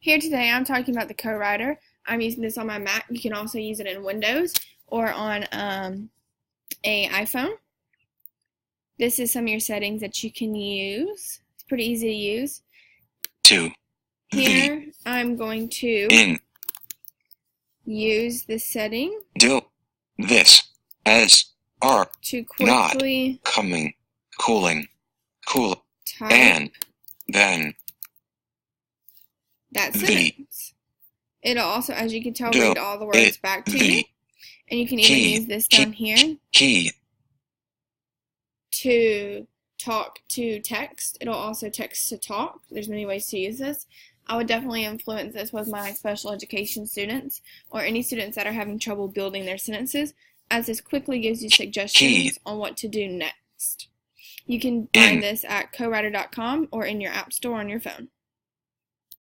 Here today I'm talking about the Co-Writer. I'm using this on my Mac. You can also use it in Windows or on a iPhone. This is some of your settings that you can use. It's pretty easy to use. Here I'm going to use this setting do this as are to not quickly coming, cooling, cool, type and then that the sentence. It'll also, as you can tell, do read all the words it back to the you. And you can even key use this down here key to talk to text. It'll also text to talk. There's many ways to use this. I would definitely influence this with my special education students or any students that are having trouble building their sentences, as this quickly gives you suggestions on what to do next. You can find this at cowriter.com or in your app store on your phone.